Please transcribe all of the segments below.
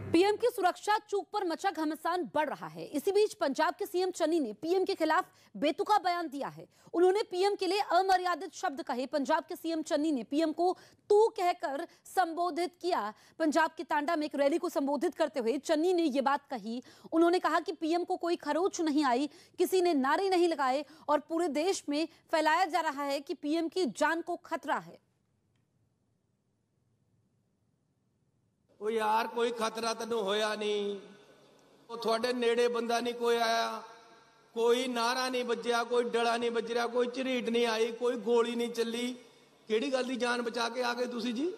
PM की सुरक्षा चूक पर मचा घमासान बढ़ रहा है। इसी बीच पंजाब के सीएम चन्नी ने पीएम के खिलाफ बेतुका बयान दिया है। उन्होंने पीएम के लिए अमर्यादित शब्द कहे। पंजाब के सीएम चन्नी ने पीएम को तू कहकर संबोधित किया। पंजाब के टांडा में एक रैली को संबोधित करते हुए चन्नी ने यह बात कही। उन्होंने कहा कि पीएम को कोई खरोच नहीं आई, किसी ने नारे नहीं लगाए और पूरे देश में फैलाया जा रहा है कि पीएम की जान को खतरा है। ओ यार कोई खतरा तेनों होया नहीं, थोड़े नेड़े बंदा नहीं कोई आया, कोई नारा नहीं बजया, कोई डला नहीं बज रहा, कोई झरीट नहीं आई, कोई गोली नहीं चली। केड़ी गल दी जान बचा के आ गए तुसी जी?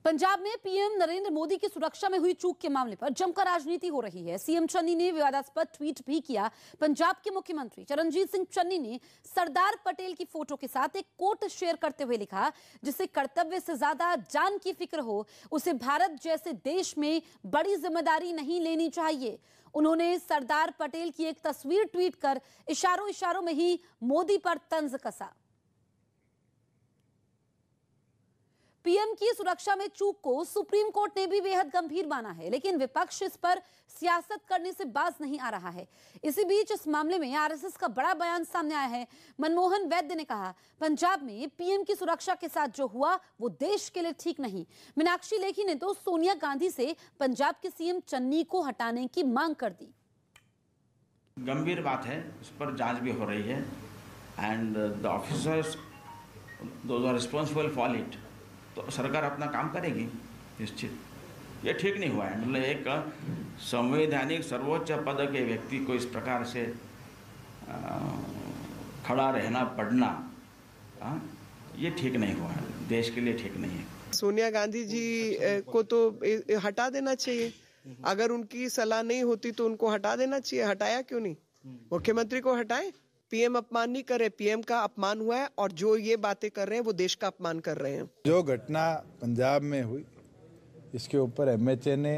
पंजाब में पीएम नरेंद्र मोदी की सुरक्षा में हुई चूक के मामले पर जमकर राजनीति हो रही है। सीएम चन्नी ने विवादास्पद ट्वीट भी किया। पंजाब के मुख्यमंत्री चरणजीत सिंह चन्नी ने सरदार पटेल की फोटो के साथ एक कोट शेयर करते हुए लिखा, जिसे कर्तव्य से ज्यादा जान की फिक्र हो, उसे भारत जैसे देश में बड़ी जिम्मेदारी नहीं लेनी चाहिए। उन्होंने सरदार पटेल की एक तस्वीर ट्वीट कर इशारों इशारों में ही मोदी पर तंज कसा। पीएम की सुरक्षा में चूक को सुप्रीम कोर्ट ने भी बेहद गंभीर माना है, लेकिन विपक्ष इस पर सियासत करने से बाज नहीं आ रहा है। इसी बीच इस मामले में आरएसएस का बड़ा बयान सामने आया है। मनमोहन वैद्य ने कहा, पंजाब में पीएम की सुरक्षा के साथ जो हुआ वो देश के लिए ठीक नहीं। मीनाक्षी लेखी ने तो सोनिया गांधी से पंजाब के सीएम चन्नी को हटाने की मांग कर दी। गंभीर बात है, उस पर जांच भी हो रही है and the officers those are responsible for it. तो सरकार अपना काम करेगी निश्चित। ये ठीक नहीं हुआ है, मतलब एक संवैधानिक सर्वोच्च पद के व्यक्ति को इस प्रकार से खड़ा रहना पड़ना, ये ठीक नहीं हुआ है, देश के लिए ठीक नहीं है। सोनिया गांधी जी को तो हटा देना चाहिए। अगर उनकी सलाह नहीं होती तो उनको हटा देना चाहिए। हटाया क्यों नहीं? मुख्यमंत्री को हटाएं। पीएम अपमान नहीं करे, पीएम का अपमान हुआ है और जो ये बातें कर रहे हैं वो देश का अपमान कर रहे हैं। जो घटना पंजाब में हुई इसके ऊपर एमएचए ने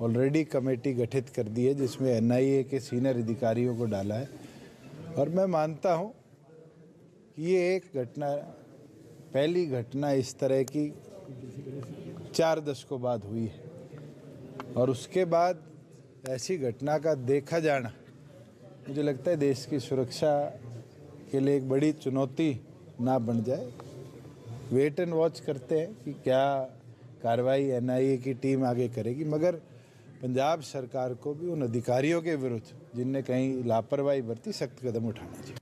ऑलरेडी कमेटी गठित कर दी है, जिसमें एनआईए के सीनियर अधिकारियों को डाला है। और मैं मानता हूं कि ये एक घटना, पहली घटना इस तरह की 4 दशकों बाद हुई है और उसके बाद ऐसी घटना का देखा जाना मुझे लगता है देश की सुरक्षा के लिए एक बड़ी चुनौती ना बन जाए। वेट एंड वॉच करते हैं कि क्या कार्रवाई एनआईए की टीम आगे करेगी, मगर पंजाब सरकार को भी उन अधिकारियों के विरुद्ध जिनने कहीं लापरवाही बरती सख्त कदम उठाना चाहिए।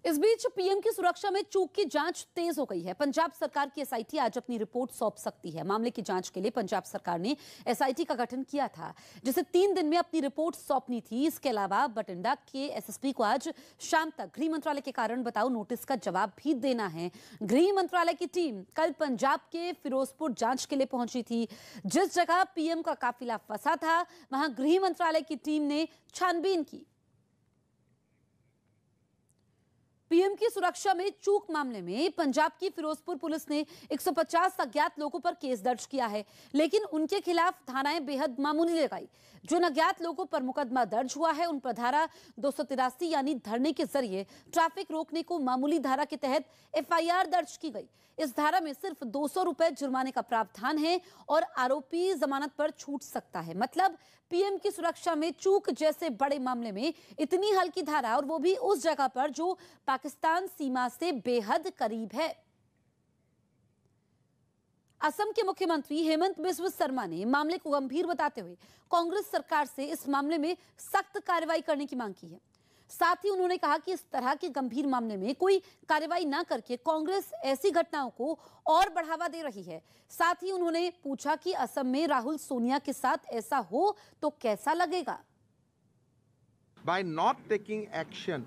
इस बीच पीएम की सुरक्षा में चूक की जांच तेज हो गई है। पंजाब सरकार की एसआईटी आज अपनी रिपोर्ट सौंप सकती है। मामले की जांच के लिए पंजाब सरकार ने एसआईटी का गठन किया था, जिसे 3 दिन में अपनी रिपोर्ट सौंपनी थी। इसके अलावा बठिंडा के एसएसपी को आज शाम तक गृह मंत्रालय के कारण बताओ नोटिस का जवाब भी देना है। गृह मंत्रालय की टीम कल पंजाब के फिरोजपुर जांच के लिए पहुंची थी। जिस जगह पीएम का काफिला फंसा था वहां गृह मंत्रालय की टीम ने छानबीन की। पीएम की सुरक्षा में चूक मामले में पंजाब की फिरोजपुर पुलिस ने 150 अज्ञात लोगों पर केस दर्ज किया है, लेकिन उनके खिलाफ धाराएं बेहद मामूली लगाई। जिन अज्ञात लोगों पर मुकदमा दर्ज हुआ है उन पर धारा 283 यानी धरने के जरिए ट्रैफिक रोकने को मामूली धारा के तहत एफआईआर दर्ज की गई। इस धारा में सिर्फ 200 रुपए जुर्माने का प्रावधान है और आरोपी जमानत पर छूट सकता है। मतलब पीएम की सुरक्षा में चूक जैसे बड़े मामले में इतनी हल्की धारा, और वो भी उस जगह पर जो पाकिस्तान सीमा से बेहद करीब है। असम के मुख्यमंत्री हेमंत बिस्व शर्मा ने मामले को गंभीर बताते हुए कांग्रेस सरकार से इस मामले में सख्त कार्रवाई करने की मांग की है। साथ ही उन्होंने कहा कि इस तरह के गंभीर मामले में कोई कार्रवाई न करके कांग्रेस ऐसी घटनाओं को और बढ़ावा दे रही है। साथ ही उन्होंने पूछा कि असम में राहुल सोनिया के साथ ऐसा हो तो कैसा लगेगा। By not taking action,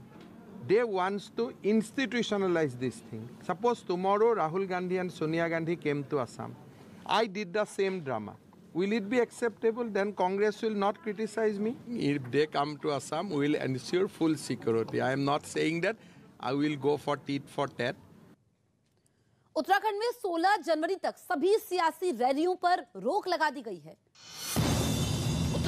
they wants to institutionalize this thing. Suppose tomorrow Rahul Gandhi and Sonia Gandhi came to Assam. I did the same drama. Will it be acceptable? Then Congress will not criticize me. If they come to Assam, we will ensure full security. I am not saying that I will go for tit for tat. Uttarakhand में 16 जनवरी तक सभी सियासी रैलियों पर रोक लगा दी गई है।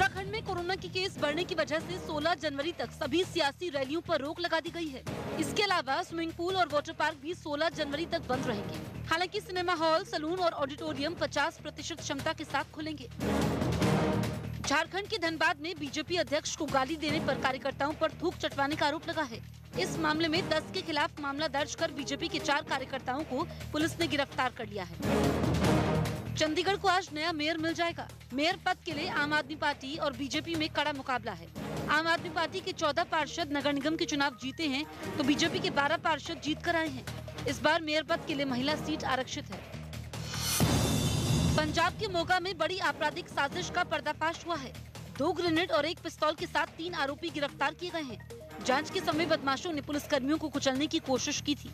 उत्तराखंड में कोरोना के केस बढ़ने की वजह से 16 जनवरी तक सभी सियासी रैलियों पर रोक लगा दी गई है। इसके अलावा स्विमिंग पूल और वाटर पार्क भी 16 जनवरी तक बंद रहेंगे। हालांकि सिनेमा हॉल, सैलून और ऑडिटोरियम 50% क्षमता के साथ खुलेंगे। झारखंड के धनबाद में बीजेपी अध्यक्ष को गाली देने पर कार्यकर्ताओं पर थूक चटवाने का आरोप लगा है। इस मामले में 10 के खिलाफ मामला दर्ज कर बीजेपी के 4 कार्यकर्ताओं को पुलिस ने गिरफ्तार कर लिया है। चंडीगढ़ को आज नया मेयर मिल जाएगा। मेयर पद के लिए आम आदमी पार्टी और बीजेपी में कड़ा मुकाबला है। आम आदमी पार्टी के 14 पार्षद नगर निगम के चुनाव जीते हैं, तो बीजेपी के 12 पार्षद जीत कर आए हैं। इस बार मेयर पद के लिए महिला सीट आरक्षित है। पंजाब के मोगा में बड़ी आपराधिक साजिश का पर्दाफाश हुआ है। 2 ग्रेनेड और 1 पिस्तौल के साथ 3 आरोपी गिरफ्तार किए गए हैं। जांच के समय बदमाशों ने पुलिस कर्मियों को कुचलने की कोशिश की थी।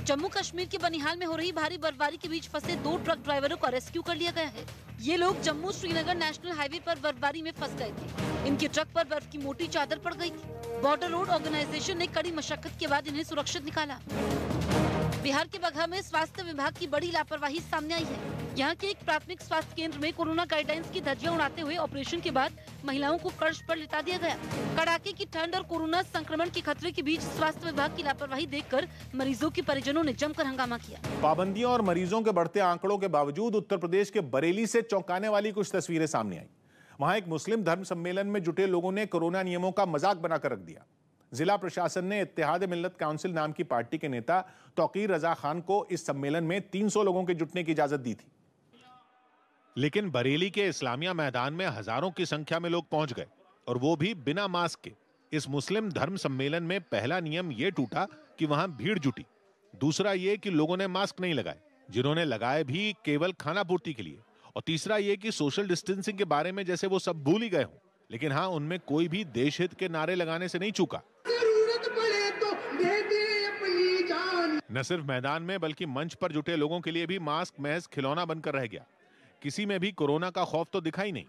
जम्मू कश्मीर के बनिहाल में हो रही भारी बर्फबारी के बीच फंसे 2 ट्रक ड्राइवरों का रेस्क्यू कर लिया गया है। ये लोग जम्मू श्रीनगर नेशनल हाईवे पर बर्फबारी में फंस गए थे। इनके ट्रक पर बर्फ की मोटी चादर पड़ गई थी। बॉर्डर रोड ऑर्गेनाइजेशन ने कड़ी मशक्कत के बाद इन्हें सुरक्षित निकाला। बिहार के बगहा में स्वास्थ्य विभाग की बड़ी लापरवाही सामने आई है। यहाँ के एक प्राथमिक स्वास्थ्य केंद्र में कोरोना गाइडलाइंस की धज्जियां उड़ाते हुए ऑपरेशन के बाद महिलाओं को फर्श पर लिटा दिया गया। कड़ाके की ठंड और कोरोना संक्रमण के खतरे के बीच स्वास्थ्य विभाग की लापरवाही देखकर मरीजों के परिजनों ने जमकर हंगामा किया। पाबंदियों और मरीजों के बढ़ते आंकड़ों के बावजूद उत्तर प्रदेश के बरेली से चौंकाने वाली कुछ तस्वीरें सामने आई। वहां एक मुस्लिम धर्म सम्मेलन में जुटे लोगों ने कोरोना नियमों का मजाक बनाकर रख दिया। जिला प्रशासन ने इत्तेहाद मिल्लत काउंसिल नाम की पार्टी के नेता तौकीर रजा खान को इस सम्मेलन में 300 लोगों के जुटने की इजाजत दी थी, लेकिन बरेली के इस्लामिया मैदान में हजारों की संख्या में लोग पहुंच गए, और वो भी बिना मास्क के। इस मुस्लिम धर्म सम्मेलन में पहला नियम ये टूटा कि वहां भीड़ जुटी। दूसरा ये कि लोगों ने मास्क नहीं लगाए, जिन्होंने लगाए भी केवल खाना पूर्ति के लिए। और तीसरा ये कि सोशल डिस्टेंसिंग के बारे में जैसे वो सब भूल ही गए हों। लेकिन हाँ, उनमें कोई भी देश हित के नारे लगाने से नहीं चूका। न सिर्फ मैदान में बल्कि मंच पर जुटे लोगों के लिए भी मास्क महज खिलौना बनकर रह गया। किसी में भी कोरोना का खौफ तो दिखाई नहीं।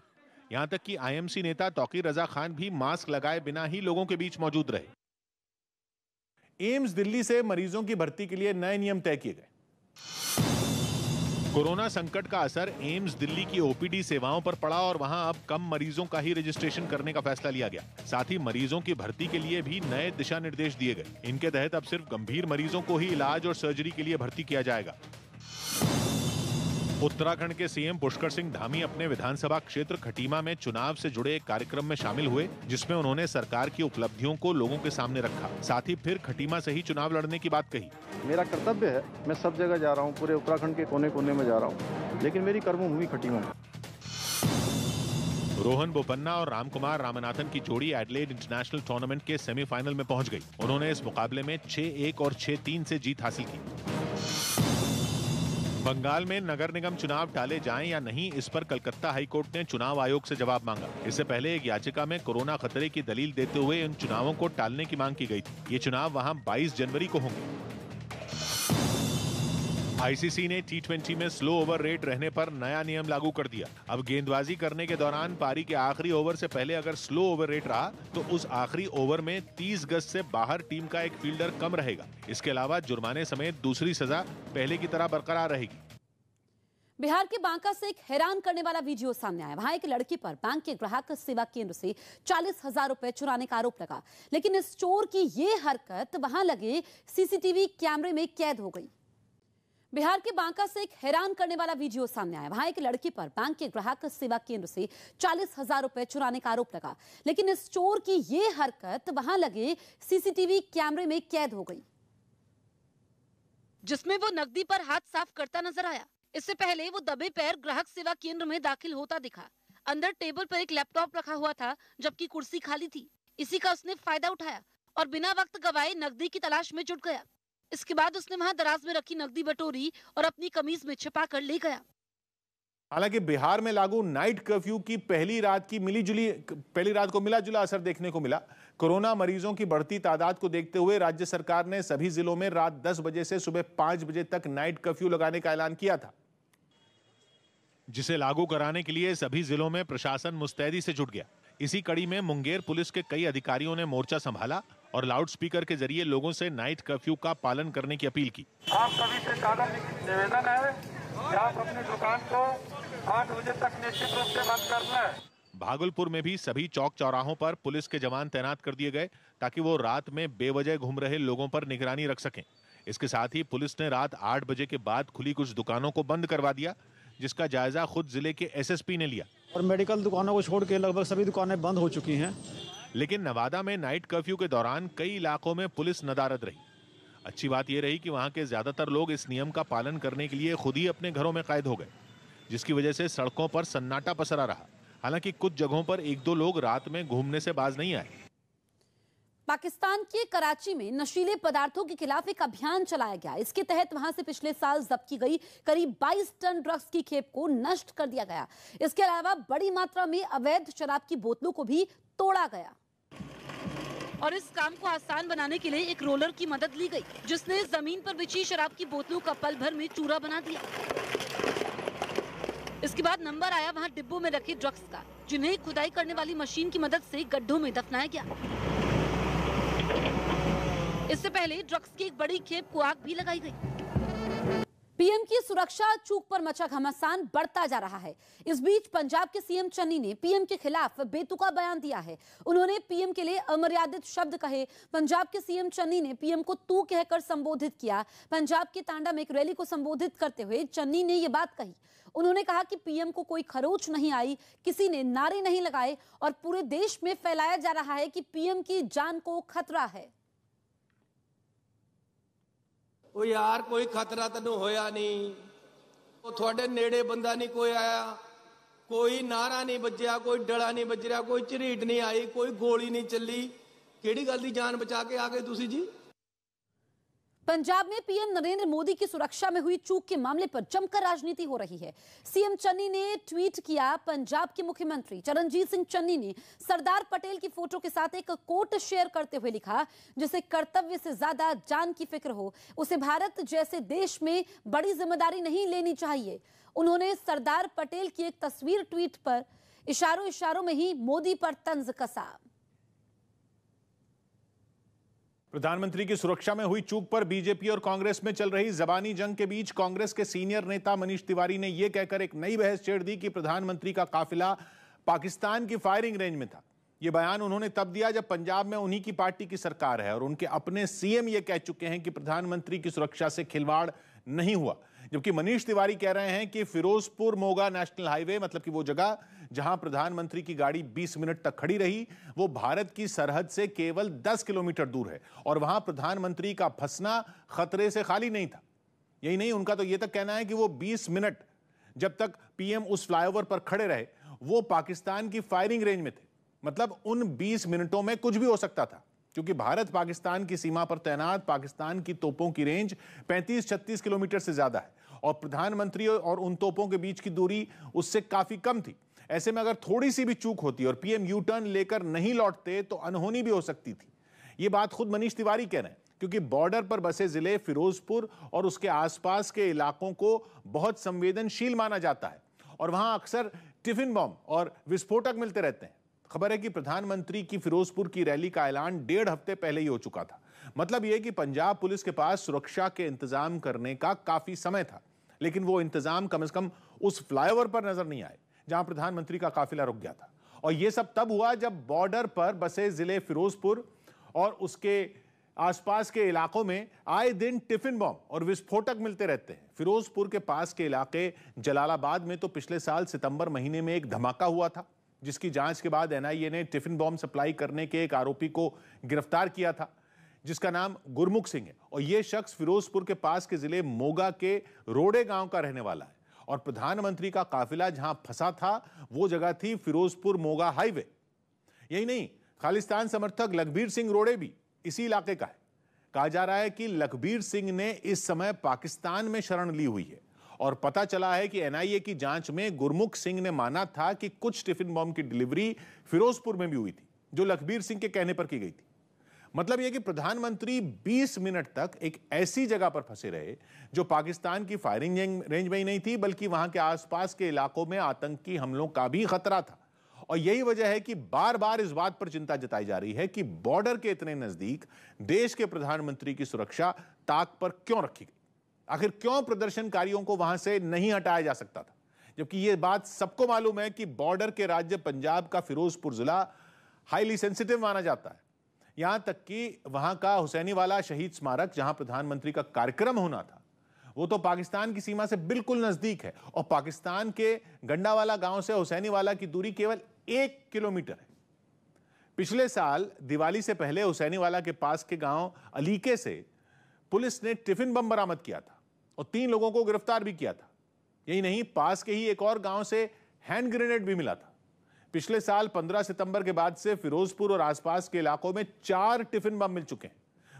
यहां तक कि आईएमसी नेता तौकीर रजा खान भी मास्क लगाए बिना ही लोगों के बीच मौजूद रहे। एम्स दिल्ली से मरीजों की भर्ती के लिए नए नियम तय किए गए। कोरोना संकट का असर एम्स दिल्ली की ओपीडी सेवाओं पर पड़ा और वहां अब कम मरीजों का ही रजिस्ट्रेशन करने का फैसला लिया गया। साथ ही मरीजों की भर्ती के लिए भी नए दिशा निर्देश दिए गए। इनके तहत अब सिर्फ गंभीर मरीजों को ही इलाज और सर्जरी के लिए भर्ती किया जाएगा। उत्तराखंड के सीएम पुष्कर सिंह धामी अपने विधानसभा क्षेत्र खटीमा में चुनाव से जुड़े एक कार्यक्रम में शामिल हुए, जिसमें उन्होंने सरकार की उपलब्धियों को लोगों के सामने रखा। साथ ही फिर खटीमा से ही चुनाव लड़ने की बात कही। मेरा कर्तव्य है, मैं सब जगह जा रहा हूँ, पूरे उत्तराखंड के कोने कोने में जा रहा हूँ, लेकिन मेरी कर्मभूमि खटीमा में। रोहन बोपन्ना और रामकुमार रामनाथन की जोड़ी एडलेड इंटरनेशनल टूर्नामेंट के सेमीफाइनल में पहुंच गई। उन्होंने इस मुकाबले में 6-1 और 6-3 से जीत हासिल की। बंगाल में नगर निगम चुनाव टाले जाएं या नहीं, इस पर कलकत्ता हाईकोर्ट ने चुनाव आयोग से जवाब मांगा। इससे पहले एक याचिका में कोरोना खतरे की दलील देते हुए इन चुनावों को टालने की मांग की गई थी। ये चुनाव वहां 22 जनवरी को होंगे। आईसीसी ने T20 में स्लो ओवर रेट रहने पर नया नियम लागू कर दिया। अब गेंदबाजी करने के दौरान पारी के आखिरी ओवर से पहले अगर स्लो ओवर रेट रहा तो उस आखिरी ओवर में 30 गज से बाहर टीम का एक फील्डर कम रहेगा। इसके अलावा जुर्माने समेत दूसरी सजा पहले की तरह बरकरार रहेगी। बिहार के बांका से एक हैरान करने वाला वीडियो सामने आया। वहां एक लड़की पर बैंक के ग्राहक सेवा केंद्र से 40,000 रुपए चुराने का आरोप लगा, लेकिन इस चोर की ये हरकत वहां लगे सीसीटीवी कैमरे में कैद हो गई। बिहार के बांका से एक हैरान करने वाला वीडियो सामने आया। वहां एक लड़की पर बैंक के ग्राहक सेवा केंद्र से 40,000 रुपए चुराने का आरोप लगा, लेकिन इस चोर की ये हरकत वहां लगे सीसीटीवी कैमरे में कैद हो गई, जिसमें वो नकदी पर हाथ साफ करता नजर आया। इससे पहले वो दबे पैर ग्राहक सेवा केंद्र में दाखिल होता दिखा। अंदर टेबल पर एक लैपटॉप रखा हुआ था, जबकि कुर्सी खाली थी। इसी का उसने फायदा उठाया और बिना वक्त गवाए नकदी की तलाश में जुट गया। इसके बाद उसने वहां दराज में रखी नकदी बटोरी और अपनी कमीज में छिपा कर ले गया। हालांकि बिहार में लागू नाइट कर्फ्यू की पहली रात को मिला जुला असर देखने को मिला। कोरोना मरीजों की बढ़ती तादाद को देखते हुए राज्य सरकार ने सभी जिलों में रात 10 बजे से सुबह 5 बजे तक नाइट कर्फ्यू लगाने का ऐलान किया था, जिसे लागू कराने के लिए सभी जिलों में प्रशासन मुस्तैदी से जुट गया। इसी कड़ी में मुंगेर पुलिस के कई अधिकारियों ने मोर्चा संभाला और लाउडस्पीकर के जरिए लोगों से नाइट कर्फ्यू का पालन करने की अपील की। आप सभी से कागज निवेदन है कि आप अपनी दुकान को 8 बजे तक निश्चित रूप से बंद करना है। भागलपुर में भी सभी चौक चौराहों पर पुलिस के जवान तैनात कर दिए गए ताकि वो रात में बेवजह घूम रहे लोगों पर निगरानी रख सकें। इसके साथ ही पुलिस ने रात 8 बजे के बाद खुली कुछ दुकानों को बंद करवा दिया, जिसका जायजा खुद जिले के एसएसपी ने लिया। और मेडिकल दुकानों को छोड़ के लगभग सभी दुकानें बंद हो चुकी हैं। लेकिन नवादा में नाइट कर्फ्यू के दौरान कई इलाकों में पुलिस नदारद रही। अच्छी बात यह रही कि वहां के ज्यादातर लोग इस नियम का पालन करने के लिए खुद ही अपने घरों में कैद हो गए, जिसकी वजह से सड़कों पर सन्नाटा पसरा रहा। हालांकि कुछ जगहों पर 1-2 लोग रात में घूमने से बाज नहीं आए। पाकिस्तान के कराची में नशीले पदार्थों के खिलाफ एक अभियान चलाया गया। इसके तहत वहां से पिछले साल जब्त की गई करीब 22 टन ड्रग्स की खेप को नष्ट कर दिया गया। इसके अलावा बड़ी मात्रा में अवैध शराब की बोतलों को भी तोड़ा गया। और इस काम को आसान बनाने के लिए एक रोलर की मदद ली गई, जिसने जमीन पर बिछी शराब की बोतलों का पल भर में चूरा बना दिया। इसके बाद नंबर आया वहां डिब्बों में रखे ड्रग्स का, जिन्हें खुदाई करने वाली मशीन की मदद से गड्ढों में दफनाया गया। इससे पहले ड्रग्स की एक बड़ी खेप को आग भी लगाई गई। पीएम की सुरक्षा चूक पर मचा घमासान बढ़ता जा रहा है। इस बीच पंजाब के सीएम चन्नी ने पीएम के खिलाफ बेतुका बयान दिया है। उन्होंने पीएम के लिए अमर्यादित शब्द कहे। पंजाब के सीएम चन्नी ने पीएम को तू कहकर संबोधित किया। पंजाब के टांडा में एक रैली को संबोधित करते हुए चन्नी ने यह बात कही। उन्होंने कहा कि पीएम को कोई खरोच नहीं आई, किसी ने नारे नहीं लगाए और पूरे देश में फैलाया जा रहा है कि पीएम की जान को खतरा है। ओ यार कोई खतरा तैनू होया नहीं, थोड़े नेड़े बंदा नहीं कोई आया, कोई नारा नहीं बजया, कोई डला नहीं बज रहा, कोई झरीट नहीं आई, कोई गोली नहीं चली। केड़ी गल दी जान बचा के आ गए तुसी जी? पंजाब में पीएम नरेंद्र मोदी की सुरक्षा में हुई चूक के मामले पर जमकर राजनीति हो रही है। सीएम चन्नी ने ट्वीट किया। पंजाब के मुख्यमंत्री चरणजीत सिंह चन्नी ने सरदार पटेल की फोटो के साथ एक कोट शेयर करते हुए लिखा, जिसे कर्तव्य से ज्यादा जान की फिक्र हो, उसे भारत जैसे देश में बड़ी जिम्मेदारी नहीं लेनी चाहिए। उन्होंने सरदार पटेल की एक तस्वीर ट्वीट पर इशारों इशारों में ही मोदी पर तंज कसा। प्रधानमंत्री की सुरक्षा में हुई चूक पर बीजेपी और कांग्रेस में चल रही जबानी जंग के बीच कांग्रेस के सीनियर नेता मनीष तिवारी ने यह कहकर एक नई बहस छेड़ दी कि प्रधानमंत्री का काफिला पाकिस्तान की फायरिंग रेंज में था। यह बयान उन्होंने तब दिया जब पंजाब में उन्हीं की पार्टी की सरकार है और उनके अपने सीएम यह कह चुके हैं कि प्रधानमंत्री की सुरक्षा से खिलवाड़ नहीं हुआ। जबकि मनीष तिवारी कह रहे हैं कि फिरोजपुर मोगा नेशनल हाईवे, मतलब कि वो जगह जहां प्रधानमंत्री की गाड़ी 20 मिनट तक खड़ी रही, वो भारत की सरहद से केवल 10 किलोमीटर दूर है और वहां प्रधानमंत्री का फंसना खतरे से खाली नहीं था। यही नहीं, उनका तो यह तक कहना है कि वो 20 मिनट जब तक पीएम उस फ्लाईओवर पर खड़े रहे, वो पाकिस्तान की फायरिंग रेंज में थे। मतलब उन 20 मिनटों में कुछ भी हो सकता था, क्योंकि भारत पाकिस्तान की सीमा पर तैनात पाकिस्तान की तोपों की रेंज 35-36 किलोमीटर से ज्यादा है और प्रधानमंत्री और उन तोपों के बीच की दूरी उससे काफी कम थी। ऐसे में अगर थोड़ी सी भी चूक होती और पीएम यू टर्न लेकर नहीं लौटते तो अनहोनी भी हो सकती थी। यह बात खुद मनीष तिवारी कह रहे हैं, क्योंकि बॉर्डर पर बसे जिले फिरोजपुर और उसके आसपास के इलाकों को बहुत संवेदनशील माना जाता है और वहां अक्सर टिफिन बम और विस्फोटक मिलते रहते हैं। खबर है कि प्रधानमंत्री की फिरोजपुर की रैली का ऐलान 1.5 हफ्ते पहले ही हो चुका था। मतलब यह कि पंजाब पुलिस के पास सुरक्षा के इंतजाम करने का काफी समय था, लेकिन वो इंतजाम कम से कम उस फ्लाईओवर पर नजर नहीं आए जहां प्रधानमंत्री का काफिला रुक गया था। और यह सब तब हुआ जब बॉर्डर पर बसे जिले फिरोजपुर और उसके आसपास के इलाकों में आए दिन टिफिन बम और विस्फोटक मिलते रहते हैं। फिरोजपुर के पास के इलाके जलालाबाद में तो पिछले साल सितंबर महीने में एक धमाका हुआ था, जिसकी जांच के बाद एनआईए ने टिफिन बम सप्लाई करने के एक आरोपी को गिरफ्तार किया था, जिसका नाम गुरमुख सिंह है और यह शख्स फिरोजपुर के पास के जिले मोगा के रोड़े गांव का रहने वाला है। और प्रधानमंत्री का काफिला जहां फंसा था वो जगह थी फिरोजपुर मोगा हाईवे। यही नहीं, खालिस्तान समर्थक लखबीर सिंह रोड़े भी इसी इलाके का है। कहा जा रहा है कि लखबीर सिंह ने इस समय पाकिस्तान में शरण ली हुई है और पता चला है कि एनआईए की जांच में गुरमुख सिंह ने माना था कि कुछ टिफिन बम की डिलीवरी फिरोजपुर में भी हुई थी, जो लखबीर सिंह के कहने पर की गई थी। मतलब यह कि प्रधानमंत्री 20 मिनट तक एक ऐसी जगह पर फंसे रहे जो पाकिस्तान की फायरिंग रेंज में ही नहीं थी, बल्कि वहां के आसपास के इलाकों में आतंकी हमलों का भी खतरा था। और यही वजह है कि बार बार इस बात पर चिंता जताई जा रही है कि बॉर्डर के इतने नजदीक देश के प्रधानमंत्री की सुरक्षा ताक पर क्यों रखी गई। आखिर क्यों प्रदर्शनकारियों को वहां से नहीं हटाया जा सकता था, जबकि ये बात सबको मालूम है कि बॉर्डर के राज्य पंजाब का फिरोजपुर जिला हाईली सेंसिटिव माना जाता है। यहां तक कि वहां का हुसैनीवाला शहीद स्मारक, जहां प्रधानमंत्री का कार्यक्रम होना था, वो तो पाकिस्तान की सीमा से बिल्कुल नजदीक है और पाकिस्तान के गंडावाला गांव से हुसैनीवाला की दूरी केवल 1 किलोमीटर है। पिछले साल दिवाली से पहले हुसैनीवाला के पास के गांव अलीके से पुलिस ने टिफिन बम बरामद किया था और 3 लोगों को गिरफ्तार भी किया था। यही नहीं, पास के ही एक और गांव से हैंड ग्रेनेड भी मिला था। पिछले साल 15 सितंबर के बाद से फिरोजपुर और आसपास के इलाकों में 4 टिफिन बम मिल चुके हैं।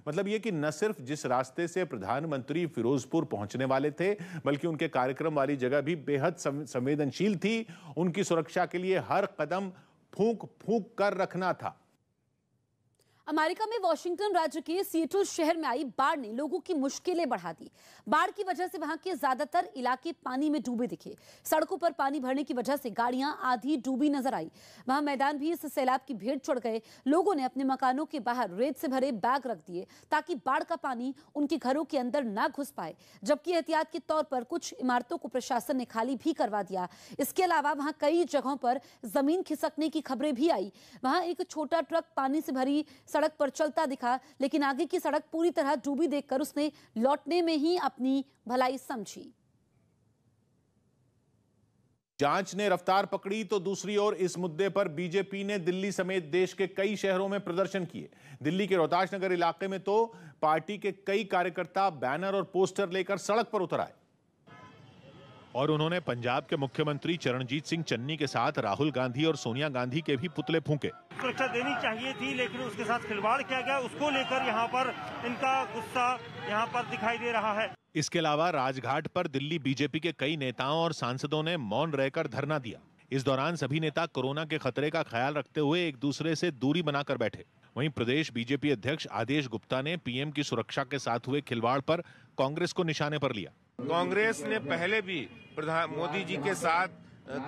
मतलब यह कि न सिर्फ जिस रास्ते से प्रधानमंत्री फिरोजपुर पहुंचने वाले थे, बल्कि उनके कार्यक्रम वाली जगह भी बेहद संवेदनशील थी। उनकी सुरक्षा के लिए हर कदम फूंक फूंक कर रखना था। अमेरिका में वॉशिंगटन राज्य के सिएटल शहर में आई बाढ़ ने लोगों की मुश्किलें बढ़ा दी। बाढ़ की वजह से वहां के ज्यादातर इलाके पानी में डूबे दिखे। सड़कों पर पानी भरने की वजह से गाड़ियां आधी डूबी नजर आई। वहां मैदान भी इस सैलाब की भेंट चढ़ गए। लोगों ने अपने मकानों के बाहर रेत से भरे बैग रख दिए ताकि बाढ़ का पानी उनके घरों के अंदर ना घुस पाए, जबकि एहतियात के तौर पर कुछ इमारतों को प्रशासन ने खाली भी करवा दिया। इसके अलावा वहां कई जगहों पर जमीन खिसकने की खबरें भी आई। वहां एक छोटा ट्रक पानी से भरी सड़क पर चलता दिखा, लेकिन आगे की सड़क पूरी तरह डूबी देखकर उसने लौटने में ही अपनी भलाई समझी। जांच ने रफ्तार पकड़ी तो दूसरी ओर इस मुद्दे पर बीजेपी ने दिल्ली समेत देश के कई शहरों में प्रदर्शन किए। दिल्ली के रोहताश नगर इलाके में तो पार्टी के कई कार्यकर्ता बैनर और पोस्टर लेकर सड़क पर उतर आए और उन्होंने पंजाब के मुख्यमंत्री चरणजीत सिंह चन्नी के साथ राहुल गांधी और सोनिया गांधी के भी पुतले फूंके। सुरक्षा देनी चाहिए थी, लेकिन उसके साथ खिलवाड़ किया गया। उसको लेकर यहाँ पर इनका गुस्सा यहाँ पर दिखाई दे रहा है। इसके अलावा राजघाट पर दिल्ली बीजेपी के कई नेताओं और सांसदों ने मौन रहकर धरना दिया। इस दौरान सभी नेता कोरोना के खतरे का ख्याल रखते हुए एक दूसरे से दूरी बनाकर बैठे। वहीं प्रदेश बीजेपी अध्यक्ष आदेश गुप्ता ने पीएम की सुरक्षा के साथ हुए खिलवाड़ पर कांग्रेस को निशाने पर लिया। कांग्रेस ने पहले भी प्रधान मोदी जी के साथ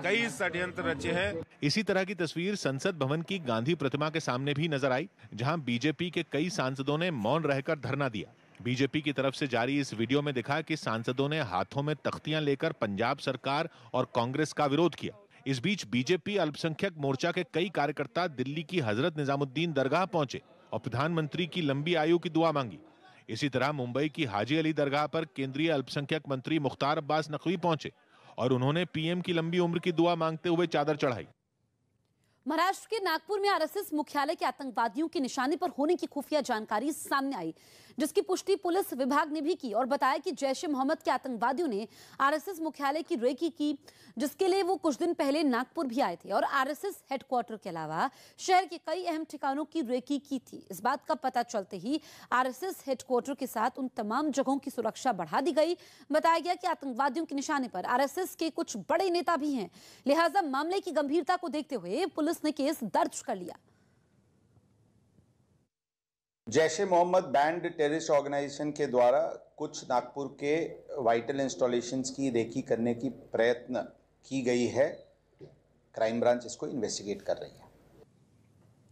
कई षड्यंत्र रचे हैं। इसी तरह की तस्वीर संसद भवन की गांधी प्रतिमा के सामने भी नजर आई, जहां बीजेपी के कई सांसदों ने मौन रहकर धरना दिया। बीजेपी की तरफ से जारी इस वीडियो में दिखा कि सांसदों ने हाथों में तख्तियां लेकर पंजाब सरकार और कांग्रेस का विरोध किया। इस बीच बीजेपी अल्पसंख्यक मोर्चा के कई कार्यकर्ता दिल्ली की हजरत निजामुद्दीन दरगाह पहुंचे और प्रधानमंत्री की लंबी आयु की दुआ मांगी। इसी तरह मुंबई की हाजी अली दरगाह पर केंद्रीय अल्पसंख्यक मंत्री मुख्तार अब्बास नकवी पहुंचे और उन्होंने पीएम की लंबी उम्र की दुआ मांगते हुए चादर चढ़ाई। महाराष्ट्र के नागपुर में आरएसएस मुख्यालय के आतंकवादियों के निशाने पर होने की खुफिया जानकारी सामने आई, जिसकी पुष्टि पुलिस विभाग ने भी की और बताया कि जैश ए मोहम्मद के आतंकवादियों ने आरएसएस मुख्यालय की रेकी की, जिसके लिए वो कुछ दिन पहले नागपुर भी आए थे और आरएसएस हेडक्वार्टर के अलावा शहर के कई अहम ठिकानों की रेकी की थी। इस बात का पता चलते ही आरएसएस हेडक्वार्टर के साथ उन तमाम जगहों की सुरक्षा बढ़ा दी गई। बताया गया कि आतंकवादियों के निशाने पर आरएसएस के कुछ बड़े नेता भी हैं, लिहाजा मामले की गंभीरता को देखते हुए पुलिस ने केस दर्ज कर लिया। जैश ए मोहम्मद बैंड टेररिस्ट ऑर्गेनाइजेशन के द्वारा कुछ नागपुर के वाइटल इंस्टॉलेशंस की रेकी करने की प्रयत्न की गई है। क्राइम ब्रांच इसको इन्वेस्टिगेट कर रही है।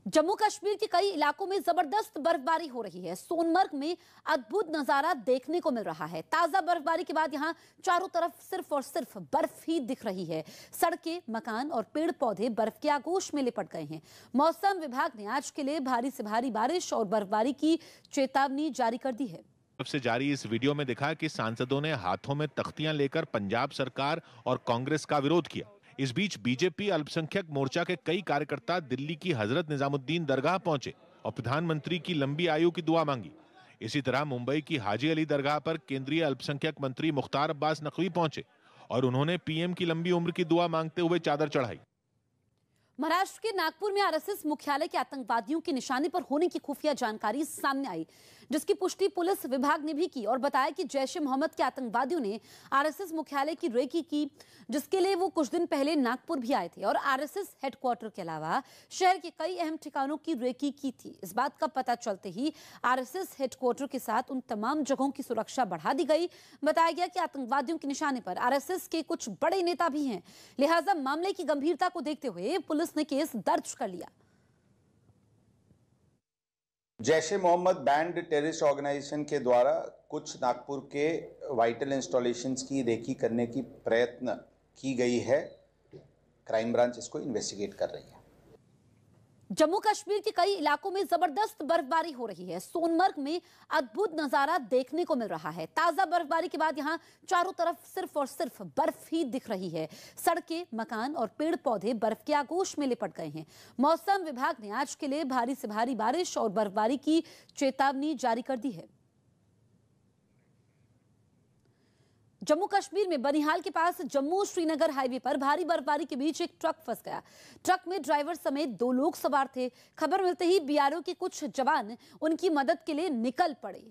जम्मू कश्मीर के कई इलाकों में जबरदस्त बर्फबारी हो रही है। सोनमर्ग में अद्भुत नजारा देखने को मिल रहा है। ताजा बर्फबारी के बाद यहां चारों तरफ सिर्फ और सिर्फ बर्फ ही दिख रही है। सड़कें, मकान और पेड़ पौधे बर्फ के आगोश में लिपट गए हैं। मौसम विभाग ने आज के लिए भारी से भारी बारिश और बर्फबारी की चेतावनी जारी कर दी है। से जारी इस वीडियो में दिखा कि सांसदों ने हाथों में तख्तियां लेकर पंजाब सरकार और कांग्रेस का विरोध किया। इस बीच बीजेपी अल्पसंख्यक मोर्चा के कई कार्यकर्ता दिल्ली की हजरत निजामुद्दीन दरगाह पहुंचे और प्रधानमंत्री की लंबी आयु की दुआ मांगी। इसी तरह मुंबई की हाजी अली दरगाह पर केंद्रीय अल्पसंख्यक मंत्री मुख्तार अब्बास नकवी पहुंचे और उन्होंने पीएम की लंबी उम्र की दुआ मांगते हुए चादर चढ़ाई। महाराष्ट्र के नागपुर में आरएसएस मुख्यालय के आतंकवादियों के निशाने पर होने की खुफिया जानकारी सामने आई, जिसकी पुष्टि पुलिस विभाग ने भी की और बताया कि जैश ए मोहम्मद के आतंकवादियों ने आरएसएस मुख्यालय की रेकी की, जिसके लिए वो कुछ दिन पहले नागपुर भी आए थे और आरएसएस हेडक्वार्टर के अलावा शहर के कई अहम ठिकानों की रेकी की थी। इस बात का पता चलते ही आरएसएस हेडक्वार्टर के साथ उन तमाम जगहों की सुरक्षा बढ़ा दी गई। बताया गया कि आतंकवादियों के निशाने पर आरएसएस के कुछ बड़े नेता भी हैं, लिहाजा मामले की गंभीरता को देखते हुए पुलिस ने केस दर्ज कर लिया। जैश ए मोहम्मद बैंड टेररिस्ट ऑर्गेनाइजेशन के द्वारा कुछ नागपुर के वाइटल इंस्टॉलेशंस की रेकी करने की प्रयत्न की गई है। क्राइम ब्रांच इसको इन्वेस्टिगेट कर रही है। जम्मू कश्मीर के कई इलाकों में जबरदस्त बर्फबारी हो रही है। सोनमर्ग में अद्भुत नजारा देखने को मिल रहा है। ताजा बर्फबारी के बाद यहां चारों तरफ सिर्फ और सिर्फ बर्फ ही दिख रही है। सड़कें, मकान और पेड़ पौधे बर्फ के आगोश में लिपट गए हैं। मौसम विभाग ने आज के लिए भारी से भारी बारिश और बर्फबारी की चेतावनी जारी कर दी है। जम्मू कश्मीर में बनिहाल के पास जम्मू श्रीनगर हाईवे पर भारी बर्फबारी के बीच एक ट्रक फंस गया। ट्रक में ड्राइवर समेत 2 लोग सवार थे। खबर मिलते ही बीआरओ के कुछ जवान उनकी मदद के लिए निकल पड़े।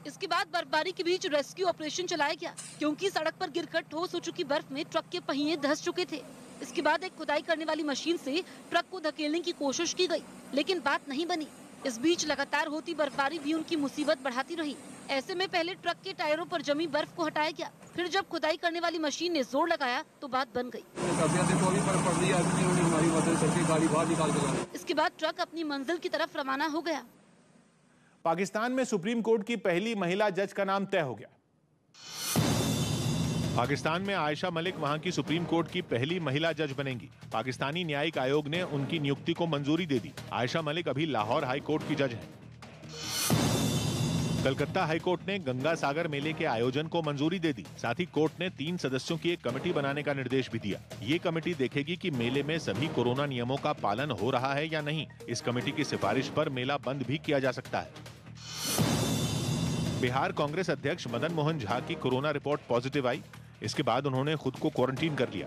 इसके बाद बर्फबारी के बीच रेस्क्यू ऑपरेशन चलाया गया, क्योंकि सड़क पर गिरकर ठोस हो चुकी बर्फ में ट्रक के पहिए धंस चुके थे। इसके बाद एक खुदाई करने वाली मशीन से ट्रक को धकेलने की कोशिश की गई, लेकिन बात नहीं बनी। इस बीच लगातार होती बर्फबारी भी उनकी मुसीबत बढ़ाती रही। ऐसे में पहले ट्रक के टायरों पर जमी बर्फ को हटाया गया, फिर जब खुदाई करने वाली मशीन ने जोर लगाया तो बात बन गई। इसके बाद ट्रक अपनी मंजिल की तरफ रवाना हो गया। पाकिस्तान में सुप्रीम कोर्ट की पहली महिला जज का नाम तय हो गया। पाकिस्तान में आयशा मलिक वहां की सुप्रीम कोर्ट की पहली महिला जज बनेंगी। पाकिस्तानी न्यायिक आयोग ने उनकी नियुक्ति को मंजूरी दे दी। आयशा मलिक अभी लाहौर हाई कोर्ट की जज हैं। कलकत्ता हाई कोर्ट ने गंगा सागर मेले के आयोजन को मंजूरी दे दी। साथ ही कोर्ट ने 3 सदस्यों की एक कमेटी बनाने का निर्देश भी दिया। ये कमेटी देखेगी कि मेले में सभी कोरोना नियमों का पालन हो रहा है या नहीं। इस कमेटी की सिफारिश पर मेला बंद भी किया जा सकता है। बिहार कांग्रेस अध्यक्ष मदन मोहन झा की कोरोना रिपोर्ट पॉजिटिव आई। इसके बाद उन्होंने खुद को क्वारंटीन कर लिया।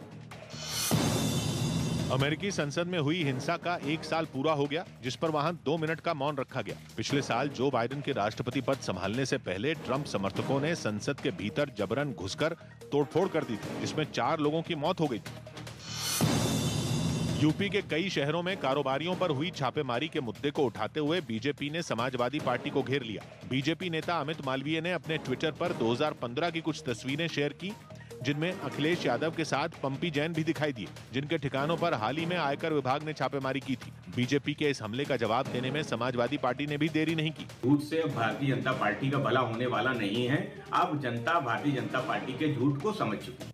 अमेरिकी संसद में हुई हिंसा का 1 साल पूरा हो गया, जिस पर वहां 2 मिनट का मौन रखा गया। पिछले साल जो बाइडेन के राष्ट्रपति पद संभालने से पहले ट्रंप समर्थकों ने संसद के भीतर जबरन घुसकर तोड़फोड़ कर दी थी, जिसमें 4 लोगों की मौत हो गई थी। यूपी के कई शहरों में कारोबारियों पर हुई छापेमारी के मुद्दे को उठाते हुए बीजेपी ने समाजवादी पार्टी को घेर लिया। बीजेपी नेता अमित मालवीय ने अपने ट्विटर पर 2015 की कुछ तस्वीरें शेयर की, जिनमें अखिलेश यादव के साथ पंपी जैन भी दिखाई दिए, जिनके ठिकानों पर हाल ही में आयकर विभाग ने छापेमारी की थी। बीजेपी के इस हमले का जवाब देने में समाजवादी पार्टी ने भी देरी नहीं की। झूठ से भारतीय जनता पार्टी का भला होने वाला नहीं है। अब जनता भारतीय जनता पार्टी के झूठ को समझ चुकी है।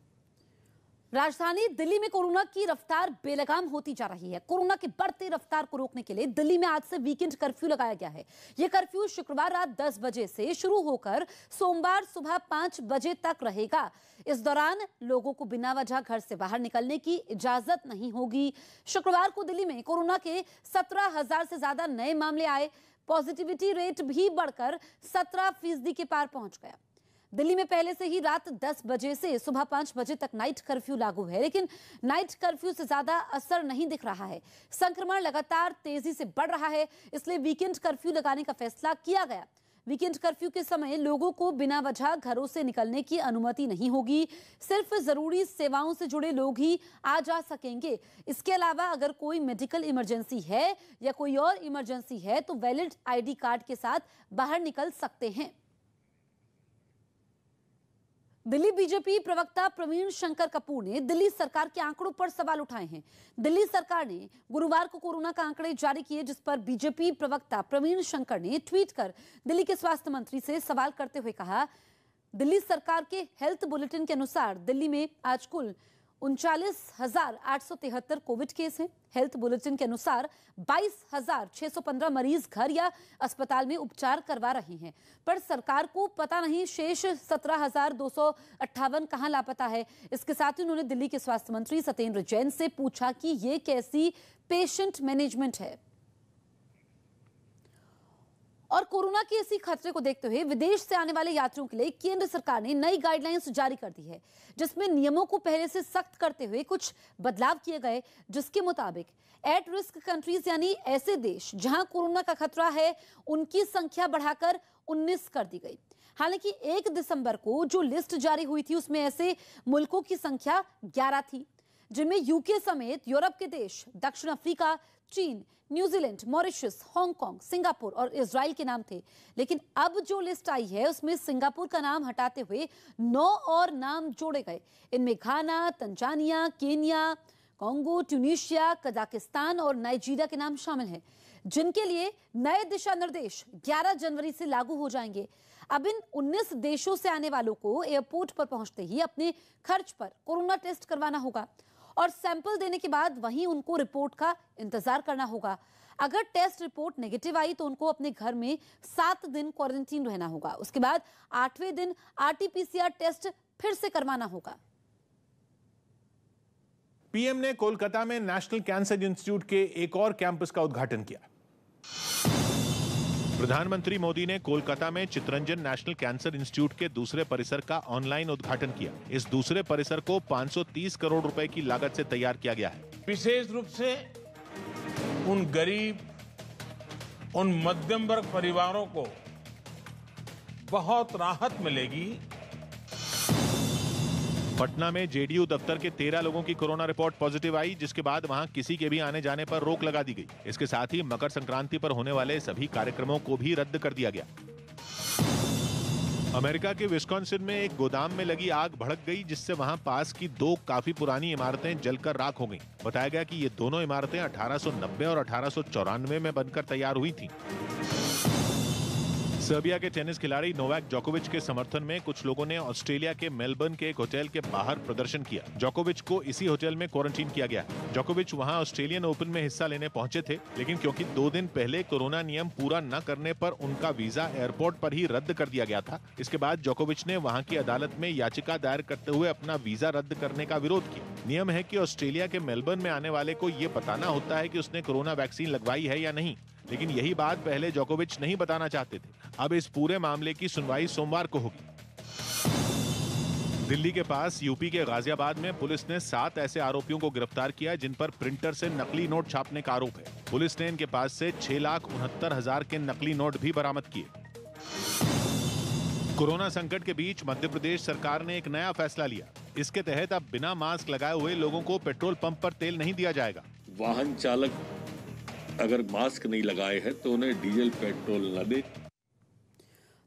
राजधानी दिल्ली में कोरोना की रफ्तार बेलगाम होती जा रही है। कोरोना की बढ़ती रफ्तार को रोकने के लिए दिल्ली में आज से वीकेंड कर्फ्यू लगाया गया है। यह कर्फ्यू शुक्रवार रात 10 बजे से शुरू होकर सोमवार सुबह 5 बजे तक रहेगा। इस दौरान लोगों को बिना वजह घर से बाहर निकलने की इजाजत नहीं होगी। शुक्रवार को दिल्ली में कोरोना के 17,000 से ज्यादा नए मामले आए। पॉजिटिविटी रेट भी बढ़कर 17% के पार पहुंच गया। दिल्ली में पहले से ही रात 10 बजे से सुबह 5 बजे तक नाइट कर्फ्यू लागू है, लेकिन नाइट कर्फ्यू से ज्यादा असर नहीं दिख रहा है। संक्रमण लगातार तेजी से बढ़ रहा है, इसलिए वीकेंड कर्फ्यू लगाने का फैसला किया गया। वीकेंड कर्फ्यू के समय लोगों को बिना वजह घरों से निकलने की अनुमति नहीं होगी। सिर्फ जरूरी सेवाओं से जुड़े लोग ही आ जा सकेंगे। इसके अलावा अगर कोई मेडिकल इमरजेंसी है या कोई और इमरजेंसी है तो वैलिड ID कार्ड के साथ बाहर निकल सकते हैं। दिल्ली बीजेपी प्रवक्ता प्रवीण शंकर कपूर ने दिल्ली सरकार के आंकड़ों पर सवाल उठाए हैं। दिल्ली सरकार ने गुरुवार को कोरोना का आंकड़े जारी किए, जिस पर बीजेपी प्रवक्ता प्रवीण शंकर ने ट्वीट कर दिल्ली के स्वास्थ्य मंत्री से सवाल करते हुए कहा, दिल्ली सरकार के हेल्थ बुलेटिन के अनुसार दिल्ली में आज कुल 39,873 कोविड केस हैं। हेल्थ बुलेटिन के अनुसार 22,615 मरीज घर या अस्पताल में उपचार करवा रहे हैं, पर सरकार को पता नहीं शेष 17,258 कहां लापता है। इसके साथ ही उन्होंने दिल्ली के स्वास्थ्य मंत्री सत्येंद्र जैन से पूछा कि ये कैसी पेशेंट मैनेजमेंट है। और कोरोना के इसी खतरे को देखते हुए विदेश से आने वाले यात्रियों के लिए केंद्र सरकार ने नई गाइडलाइंस जारी कर दी है, जिसमें नियमों को पहले से सख्त करते हुए कुछ बदलाव किए गए, जिसके मुताबिक एट रिस्क कंट्रीज यानी ऐसे देश जहां कोरोना का खतरा है, उनकी संख्या बढ़ाकर 19 कर दी गई। हालांकि 1 दिसंबर को जो लिस्ट जारी हुई थी उसमें ऐसे मुल्कों की संख्या 11 थी, जिनमें यूके समेत यूरोप के देश, दक्षिण अफ्रीका, चीन, न्यूजीलैंड, मॉरिशस, हांगकांग, सिंगापुर और इजराइल के नाम थे। लेकिन अब जो लिस्ट आई है उसमें सिंगापुर का नाम हटाते हुए 9 और नाम जोड़े गए। इनमें Ghana, Tanzania, Kenya, Congo, Tunisia, Kazakhstan और नाइजीरिया के नाम शामिल हैं, जिनके लिए नए दिशा निर्देश 11 जनवरी से लागू हो जाएंगे। अब इन 19 देशों से आने वालों को एयरपोर्ट पर पहुंचते ही अपने खर्च पर कोरोना टेस्ट करवाना होगा और सैंपल देने के बाद वहीं उनको रिपोर्ट का इंतजार करना होगा। अगर टेस्ट रिपोर्ट नेगेटिव आई तो उनको अपने घर में 7 दिन क्वारंटीन रहना होगा। उसके बाद 8वें दिन RT-PCR टेस्ट फिर से करवाना होगा। पीएम ने कोलकाता में नेशनल कैंसर इंस्टीट्यूट के एक और कैंपस का उद्घाटन किया। प्रधानमंत्री मोदी ने कोलकाता में चित्तरंजन नेशनल कैंसर इंस्टीट्यूट के दूसरे परिसर का ऑनलाइन उद्घाटन किया। इस दूसरे परिसर को 530 करोड़ रुपए की लागत से तैयार किया गया है। विशेष रूप से उन गरीब, उन मध्यम वर्ग परिवारों को बहुत राहत मिलेगी। पटना में जेडीयू दफ्तर के 13 लोगों की कोरोना रिपोर्ट पॉजिटिव आई, जिसके बाद वहां किसी के भी आने जाने पर रोक लगा दी गई। इसके साथ ही मकर संक्रांति पर होने वाले सभी कार्यक्रमों को भी रद्द कर दिया गया। अमेरिका के विस्कॉन्सिन में एक गोदाम में लगी आग भड़क गई, जिससे वहां पास की 2 काफी पुरानी इमारतें जलकर राख हो गईं। बताया गया कि ये दोनों इमारतें 1890 और 1894 में बनकर तैयार हुई थीं। सर्बिया के टेनिस खिलाड़ी नोवाक जोकोविच के समर्थन में कुछ लोगों ने ऑस्ट्रेलिया के मेलबर्न के एक होटल के बाहर प्रदर्शन किया। जोकोविच को इसी होटल में क्वारंटीन किया गया है। जोकोविच वहां ऑस्ट्रेलियन ओपन में हिस्सा लेने पहुंचे थे, लेकिन क्योंकि 2 दिन पहले कोरोना नियम पूरा न करने पर उनका वीजा एयरपोर्ट पर ही रद्द कर दिया गया था। इसके बाद जोकोविच ने वहां की अदालत में याचिका दायर करते हुए अपना वीजा रद्द करने का विरोध किया। नियम है कि ऑस्ट्रेलिया के मेलबर्न में आने वाले को ये बताना होता है कि उसने कोरोना वैक्सीन लगवाई है या नहीं, लेकिन यही बात पहले जोकोविच नहीं बताना चाहते थे। अब इस पूरे मामले की सुनवाई सोमवार को होगी। दिल्ली के पास यूपी के गाजियाबाद में पुलिस ने 7 ऐसे आरोपियों को गिरफ्तार किया जिन पर प्रिंटर से नकली नोट छापने का आरोप है। पुलिस ने इनके पास से 6,69,000 के नकली नोट भी बरामद किए। कोरोना संकट के बीच मध्य प्रदेश सरकार ने एक नया फैसला लिया। इसके तहत अब बिना मास्क लगाए हुए लोगों को पेट्रोल पंप पर तेल नहीं दिया जाएगा। वाहन चालक अगर मास्क नहीं लगाए हैं तो उन्हें डीजल पेट्रोल न दे।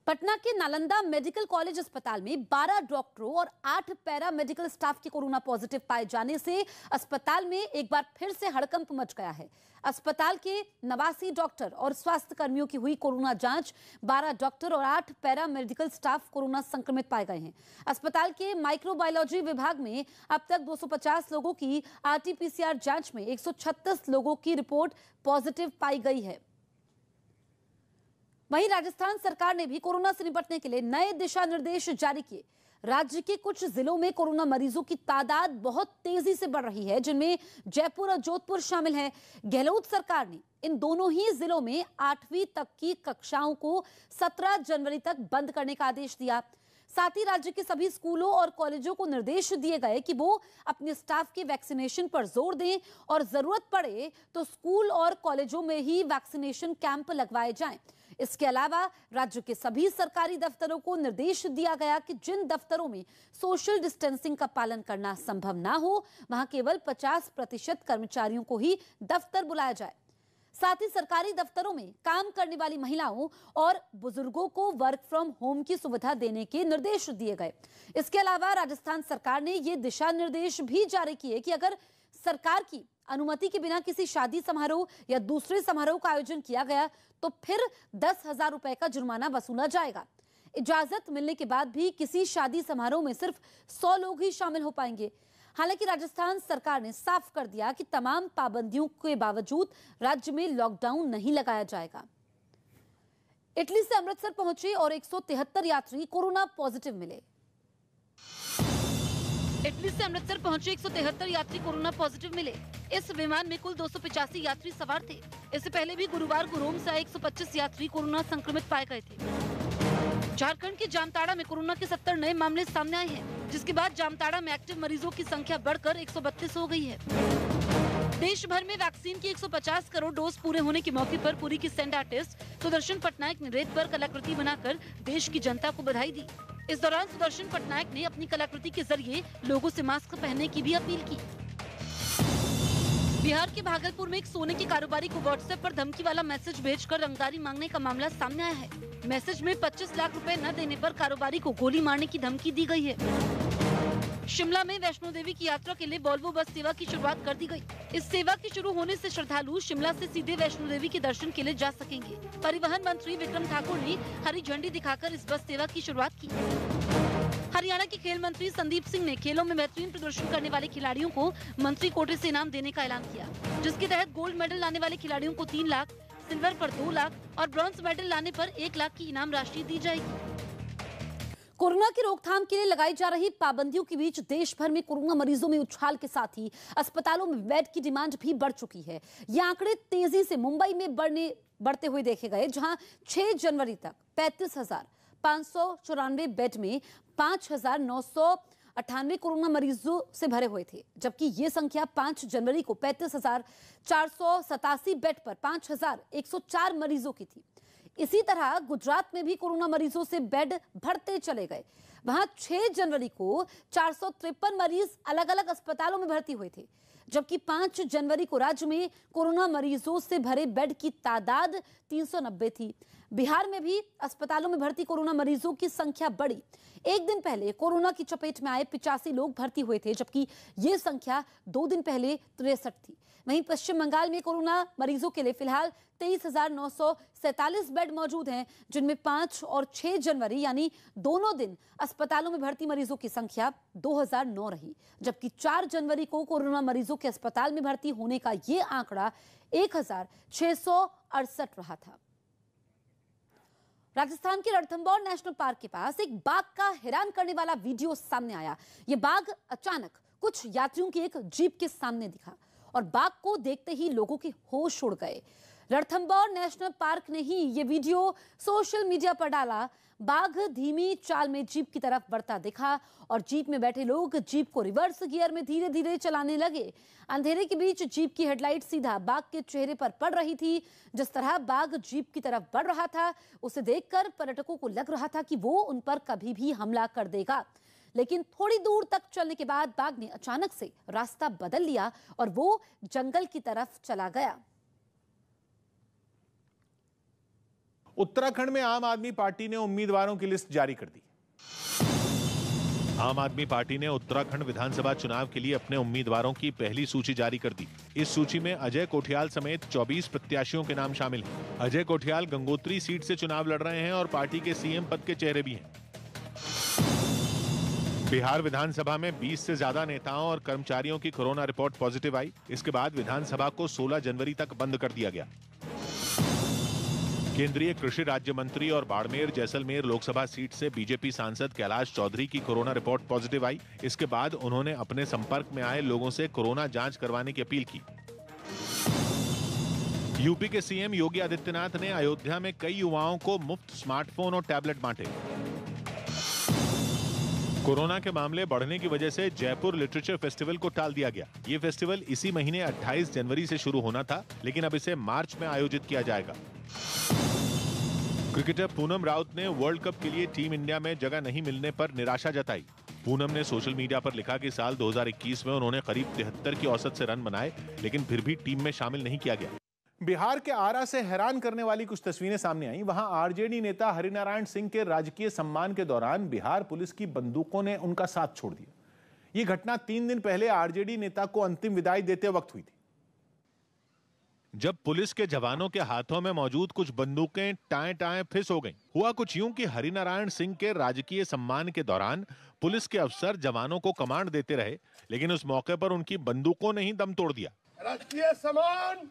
पटना के नालंदा मेडिकल कॉलेज अस्पताल में 12 डॉक्टरों और 8 पैरा मेडिकल स्टाफ के कोरोना पॉजिटिव पाए जाने से अस्पताल में एक बार फिर से हड़कंप मच गया है। अस्पताल के 89 डॉक्टर और स्वास्थ्य कर्मियों की हुई कोरोना जांच। 12 डॉक्टर और 8 पैरा मेडिकल स्टाफ कोरोना संक्रमित पाए गए हैं। अस्पताल के माइक्रोबायोलॉजी विभाग में अब तक 250 लोगों की RT-PCR जांच में 136 लोगों की रिपोर्ट पॉजिटिव पाई गई है। वहीं राजस्थान सरकार ने भी कोरोना से निपटने के लिए नए दिशा निर्देश जारी किए। राज्य के कुछ जिलों में कोरोना मरीजों की तादाद बहुत तेजी से बढ़ रही है, जिनमें जयपुर और जोधपुर शामिल है। गहलोत सरकार ने इन दोनों ही जिलों में 8वीं तक की कक्षाओं को 17 जनवरी तक बंद करने का आदेश दिया। साथ ही राज्य के सभी स्कूलों और कॉलेजों को निर्देश दिए गए कि वो अपने स्टाफ के वैक्सीनेशन पर जोर दें और जरूरत पड़े तो स्कूल और कॉलेजों में ही वैक्सीनेशन कैंप लगवाए जाएं। इसके अलावा राज्य के सभी सरकारी दफ्तरों को निर्देश दिया गया कि जिन दफ्तरों में सोशल डिस्टेंसिंग का पालन करना संभव ना हो, वहां केवल 50% कर्मचारियों को ही दफ्तर बुलाया जाए। साथ ही सरकारी दफ्तरों में काम करने वाली महिलाओं और बुजुर्गों को वर्क फ्रॉम होम की सुविधा देने के निर्देश दिए गए। इसके अलावा राजस्थान सरकार ने ये दिशा निर्देश भी जारी किए कि अगर सरकार की अनुमति के बिना किसी शादी समारोह या दूसरे समारोह का आयोजन किया गया तो फिर 10,000 रुपए का जुर्माना वसूला जाएगा। इजाजत मिलने के बाद भी किसी शादी समारोह में सिर्फ 100 लोग ही शामिल हो पाएंगे। हालांकि राजस्थान सरकार ने साफ कर दिया कि तमाम पाबंदियों के बावजूद राज्य में लॉकडाउन नहीं लगाया जाएगा। इटली से अमृतसर पहुंचे और 173 यात्री कोरोना पॉजिटिव मिले। इटली से अमृतसर पहुंचे 173 यात्री कोरोना पॉजिटिव मिले। इस विमान में कुल 285 यात्री सवार थे। इससे पहले भी गुरुवार को रोम से 125 यात्री कोरोना संक्रमित पाए गए थे। झारखंड के जामताड़ा में कोरोना के 70 नए मामले सामने आए हैं, जिसके बाद जामताड़ा में एक्टिव मरीजों की संख्या बढ़कर 132 हो गई है। देश भर में वैक्सीन की 150 करोड़ डोज पूरे होने के मौके पर पुरी की सैंड आर्टिस्ट सुदर्शन पटनायक ने रेत पर कलाकृति बनाकर देश की जनता को बधाई दी। इस दौरान सुदर्शन पटनायक ने अपनी कलाकृति के जरिए लोगों से मास्क पहनने की भी अपील की। बिहार के भागलपुर में एक सोने के कारोबारी को व्हाट्सएप पर धमकी वाला मैसेज भेजकर रंगदारी मांगने का मामला सामने आया है। मैसेज में 25 लाख रुपए न देने पर कारोबारी को गोली मारने की धमकी दी गई है। शिमला में वैष्णो देवी की यात्रा के लिए वोल्वो बस सेवा की शुरुआत कर दी गई। इस सेवा के शुरू होने से श्रद्धालु शिमला से सीधे वैष्णो देवी के दर्शन के लिए जा सकेंगे। परिवहन मंत्री विक्रम ठाकुर ने हरी झंडी दिखाकर इस बस सेवा की शुरुआत की। हरियाणा के खेल मंत्री संदीप सिंह ने खेलों में बेहतरीन प्रदर्शन करने वाले खिलाड़ियों को मंत्री कोटे से इनाम देने का ऐलान किया, जिसके तहत गोल्ड मेडल लाने वाले खिलाड़ियों को 3 लाख, सिल्वर पर 2 लाख और ब्रॉन्ज मेडल लाने पर 1 लाख की इनाम राशि दी जाएगी। कोरोना की रोकथाम के लिए लगाई जा रही पाबंदियों के बीच देश भर में कोरोना मरीजों में उछाल के साथ ही अस्पतालों में बेड की डिमांड भी बढ़ चुकी है। ये आंकड़े तेजी से मुंबई में बढ़ते हुए देखे गए, जहां 6 जनवरी तक 35,594 बेड में 5,998 कोरोना मरीजों से भरे हुए थे, जबकि ये संख्या 5 जनवरी को 35,487 बेड पर 5,104 मरीजों की थी। इसी तरह गुजरात में भी कोरोना मरीजों से बेड भरते चले गए। वहां 6 जनवरी को 453 मरीज अलग अलग अस्पतालों में भर्ती हुए थे, जबकि 5 जनवरी को राज्य में कोरोना मरीजों से भरे बेड की तादाद 390 थी। बिहार में भी अस्पतालों में भर्ती कोरोना मरीजों की संख्या बढ़ी। एक दिन पहले कोरोना की चपेट में आए 85 लोग भर्ती हुए थे, जबकि ये संख्या 2 दिन पहले 63 थी। वहीं पश्चिम बंगाल में कोरोना मरीजों के लिए फिलहाल 23,947 बेड मौजूद हैं, जिनमें 5 और 6 जनवरी यानी दोनों दिन अस्पतालों में भर्ती मरीजों की संख्या 2009 रही, जबकि 4 जनवरी को कोरोना मरीजों के अस्पताल में भर्ती होने का ये आंकड़ा 1,668 रहा था। राजस्थान के रणथंभौर नेशनल पार्क के पास एक बाघ का हैरान करने वाला वीडियो सामने आया। ये बाघ अचानक कुछ यात्रियों की एक जीप के सामने दिखा और बाघ को देखते ही लोगों के होश उड़ गए। रणथंभौर नेशनल पार्क ने ही ये वीडियो सोशल मीडिया पर डाला। बाघ धीमी चाल में जीप की तरफ बढ़ता दिखा और जीप में बैठे लोग जीप को रिवर्स गियर में धीरे धीरे चलाने लगे। अंधेरे के बीच जीप की हेडलाइट सीधा बाघ के चेहरे पर पड़ रही थी। जिस तरह बाघ जीप की तरफ बढ़ रहा था, उसे देखकर पर्यटकों को लग रहा था कि वो उन पर कभी भी हमला कर देगा, लेकिन थोड़ी दूर तक चलने के बाद बाघ ने अचानक से रास्ता बदल लिया और वो जंगल की तरफ चला गया। उत्तराखंड में आम आदमी पार्टी ने उम्मीदवारों की लिस्ट जारी कर दी। आम आदमी पार्टी ने उत्तराखंड विधानसभा चुनाव के लिए अपने उम्मीदवारों की पहली सूची जारी कर दी। इस सूची में अजय कोठियाल समेत 24 प्रत्याशियों के नाम शामिल हैं। अजय कोठियाल गंगोत्री सीट से चुनाव लड़ रहे हैं और पार्टी के सीएम पद के चेहरे भी हैं। बिहार विधानसभा में 20 से ज्यादा नेताओं और कर्मचारियों की कोरोना रिपोर्ट पॉजिटिव आई। इसके बाद विधानसभा को 16 जनवरी तक बंद कर दिया गया। केंद्रीय कृषि राज्य मंत्री और बाड़मेर जैसलमेर लोकसभा सीट से बीजेपी सांसद कैलाश चौधरी की कोरोना रिपोर्ट पॉजिटिव आई। इसके बाद उन्होंने अपने संपर्क में आए लोगों से कोरोना जांच करवाने की अपील की। यूपी के सीएम योगी आदित्यनाथ ने अयोध्या में कई युवाओं को मुफ्त स्मार्टफोन और टैबलेट बांटे। कोरोना के मामले बढ़ने की वजह से जयपुर लिटरेचर फेस्टिवल को टाल दिया गया। ये फेस्टिवल इसी महीने 28 जनवरी से शुरू होना था, लेकिन अब इसे मार्च में आयोजित किया जाएगा। क्रिकेटर पूनम राउत ने वर्ल्ड कप के लिए टीम इंडिया में जगह नहीं मिलने पर निराशा जताई। पूनम ने सोशल मीडिया पर लिखा कि साल 2021 में उन्होंने करीब 73 की औसत से रन बनाए, लेकिन फिर भी टीम में शामिल नहीं किया गया। बिहार के आरा से हैरान करने वाली कुछ तस्वीरें सामने आई। वहां आरजेडी नेता हरिनारायण सिंह के राजकीय सम्मान के दौरान बिहार पुलिस की बंदूकों ने उनका साथ छोड़ दिया। यह घटना 3 दिन पहले आरजेडी नेता को अंतिम विदाई देते वक्त हुई थी, जब पुलिस के जवानों के हाथों में मौजूद कुछ बंदूकें टाएं टाएं फिस हो गईं। हुआ कुछ यूं कि हरिनारायण सिंह के राजकीय सम्मान के दौरान पुलिस के अफसर जवानों को कमांड देते रहे, लेकिन उस मौके पर उनकी बंदूकों ने ही दम तोड़ दिया। राजकीय सम्मान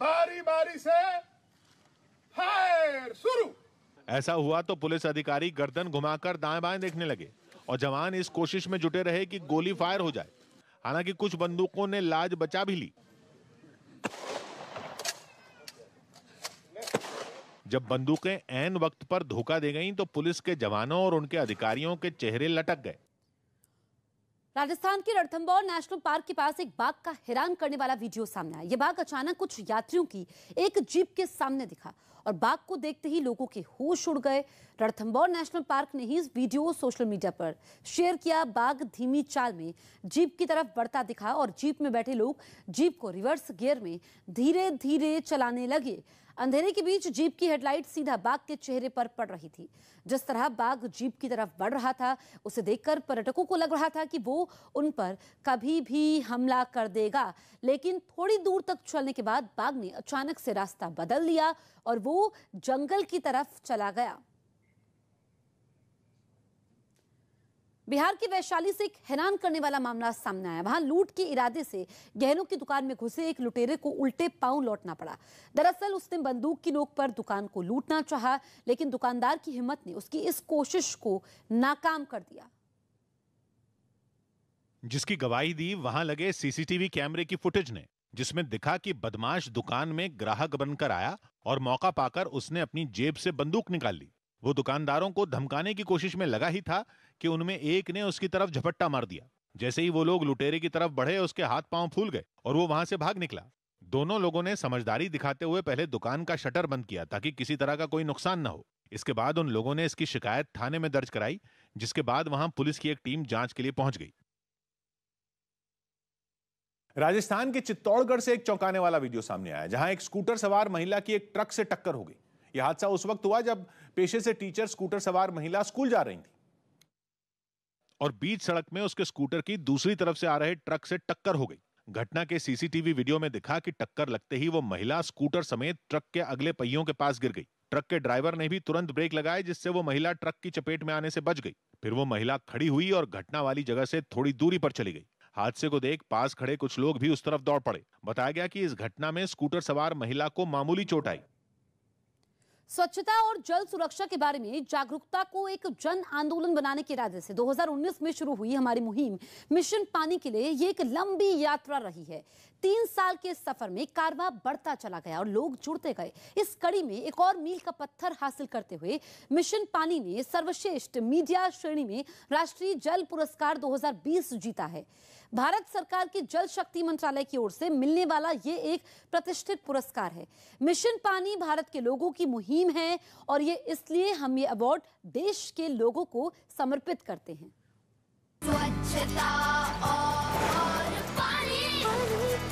बारी बारी से फायर शुरू। ऐसा हुआ तो पुलिस अधिकारी गर्दन घुमाकर दाएं बाएं देखने लगे और जवान इस कोशिश में जुटे रहे कि गोली फायर हो जाए। हालांकि कुछ बंदूकों ने लाज बचा भी ली। जब बंदूकें ऐन वक्त पर धोखा दे गईं, तो पुलिस के जवानों और उनके अधिकारियों के चेहरे लटक गए। राजस्थान के रणथंभौर नेशनल पार्क के पास एक बाघ का हैरान करने वाला वीडियो सामने आया। यह बाघ अचानक कुछ यात्रियों की एक जीप के सामने दिखा और बाघ को देखते ही लोगों के होश उड़ गए। रणथंभौर नेशनल पार्क ने ही इस वीडियो सोशल मीडिया पर शेयर किया। बाघ धीमी चाल में जीप की तरफ बढ़ता दिखा और जीप में बैठे लोग जीप को रिवर्स गियर में धीरे धीरे चलाने लगे। अंधेरे के बीच जीप की हेडलाइट सीधा बाघ के चेहरे पर पड़ रही थी। जिस तरह बाघ जीप की तरफ बढ़ रहा था, उसे देखकर पर्यटकों को लग रहा था कि वो उन पर कभी भी हमला कर देगा। लेकिन थोड़ी दूर तक चलने के बाद बाघ ने अचानक से रास्ता बदल लिया और वो जंगल की तरफ चला गया। बिहार के वैशाली से एक हैरान करने वाला मामला सामने आया। वहां लूट के इरादे से गहनों की दुकान में घुसे एक लुटेरे को उल्टे पांव लौटना पड़ा। दरअसल उसने बंदूक की नोक पर दुकान को लूटना चाहा, लेकिन दुकानदार की हिम्मत ने उसकी इस कोशिश को नाकाम कर दिया। जिसकी गवाही दी वहां लगे सीसीटीवी कैमरे की फुटेज ने, जिसमें दिखा कि बदमाश दुकान में ग्राहक बनकर आया और मौका पाकर उसने अपनी जेब से बंदूक निकाल ली। वो दुकानदारों को धमकाने की कोशिश में लगा ही था कि उनमें एक ने उसकी तरफ झपट्टा मार दिया। जैसे ही वो लोग लुटेरे की तरफ बढ़े, उसके हाथ पांव फूल गए और वो वहां से भाग निकला। दोनों लोगों ने समझदारी दिखाते हुए पहले दुकान का शटर बंद किया ताकि किसी तरह का कोई नुकसान न हो। इसके बाद उन लोगों ने इसकी शिकायत थाने में दर्ज कराई, जिसके बाद वहां पुलिस की एक टीम जांच के लिए पहुंच गई। राजस्थान के चित्तौड़गढ़ से एक चौंकाने वाला वीडियो सामने आया, जहां एक स्कूटर सवार महिला की एक ट्रक से टक्कर हो गई। यह हादसा उस वक्त हुआ जब पेशे से टीचर स्कूटर सवार महिला स्कूल जा रही थी और बीच सड़क में उसके स्कूटर की दूसरी तरफ से आ रहे ट्रक से टक्कर हो गई। घटना के सीसीटीवी वीडियो में दिखा कि टक्कर लगते ही वो महिला स्कूटर समेत ट्रक के अगले पहियों के पास गिर गई। ट्रक के ड्राइवर ने भी तुरंत ब्रेक लगाए, जिससे वो महिला ट्रक की चपेट में आने से बच गई। फिर वो महिला खड़ी हुई और घटना वाली जगह से थोड़ी दूरी पर चली गई। हादसे को देख पास खड़े कुछ लोग भी उस तरफ दौड़ पड़े। बताया गया कि इस घटना में स्कूटर सवार महिला को मामूली चोट आई। स्वच्छता और जल सुरक्षा के बारे में जागरूकता को एक जन आंदोलन बनाने के इरादे से 2019 में शुरू हुई हमारी मुहिम मिशन पानी के लिए ये एक लंबी यात्रा रही है। 3 साल के सफर में कारवां बढ़ता चला गया और लोग जुड़ते गए। इस कड़ी में एक और मील का पत्थर हासिल करते हुए मिशन पानी ने सर्वश्रेष्ठ मीडिया श्रेणी में राष्ट्रीय जल पुरस्कार 2020 जीता है। भारत सरकार के जल शक्ति मंत्रालय की ओर से मिलने वाला ये एक प्रतिष्ठित पुरस्कार है। मिशन पानी भारत के लोगों की मुहिम है और ये इसलिए हम ये अवार्ड देश के लोगों को समर्पित करते हैं। स्वच्छता और पानी,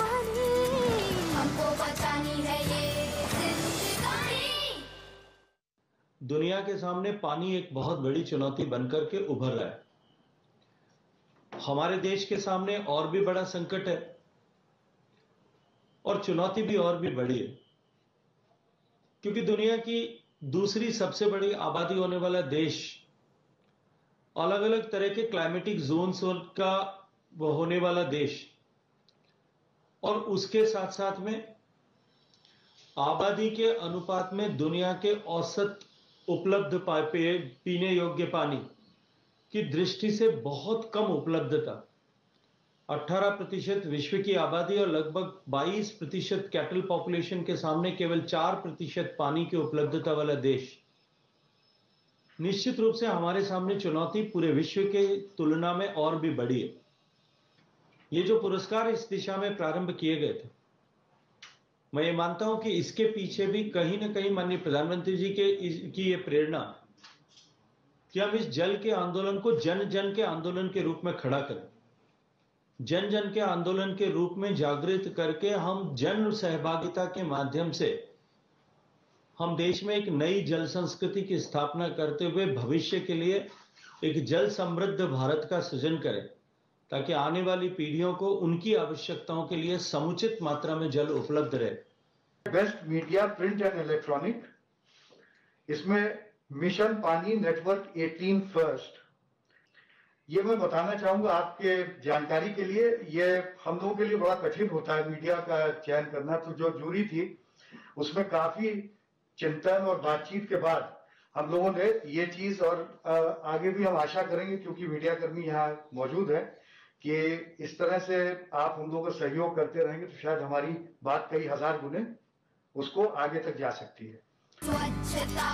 पानी हमको बचानी है ये जिंदगानी। दुनिया के सामने पानी एक बहुत बड़ी चुनौती बनकर के उभर रहा है। हमारे देश के सामने और भी बड़ा संकट है और चुनौती भी और भी बड़ी है, क्योंकि दुनिया की दूसरी सबसे बड़ी आबादी होने वाला देश, अलग अलग तरह के क्लाइमेटिक जोन्स का होने वाला देश, और उसके साथ साथ में आबादी के अनुपात में दुनिया के औसत उपलब्ध पीने योग्य पानी की दृष्टि से बहुत कम उपलब्धता। 18% विश्व की आबादी और लगभग 22% कैटल पॉपुलेशन के सामने केवल 4% पानी की उपलब्धता वाला देश। निश्चित रूप से हमारे सामने चुनौती पूरे विश्व के तुलना में और भी बड़ी है। ये जो पुरस्कार इस दिशा में प्रारंभ किए गए थे, मैं ये मानता हूं कि इसके पीछे भी कहीं ना कहीं माननीय प्रधानमंत्री जी की ये प्रेरणा कि हम इस जल के आंदोलन को जन जन के आंदोलन के रूप में खड़ा करें, जन जन के आंदोलन के रूप में जागृत करके हम जन सहभागिता के माध्यम से हम देश में एक नई जल संस्कृति की स्थापना करते हुए भविष्य के लिए एक जल समृद्ध भारत का सृजन करें, ताकि आने वाली पीढ़ियों को उनकी आवश्यकताओं के लिए समुचित मात्रा में जल उपलब्ध रहे। Best media print and electronic, इसमें मिशन पानी नेटवर्क 18 फर्स्ट। ये मैं बताना चाहूंगा आपके जानकारी के लिए, ये हम लोगों के लिए बड़ा कठिन होता है मीडिया का चयन करना। तो जो जूरी थी उसमें काफी चिंतन और बातचीत के बाद हम लोगों ने ये चीज, और आगे भी हम आशा करेंगे क्योंकि मीडिया कर्मी यहाँ मौजूद है, कि इस तरह से आप हम लोगों को सहयोग करते रहेंगे तो शायद हमारी बात कई हजार गुने उसको आगे तक जा सकती है। स्वच्छता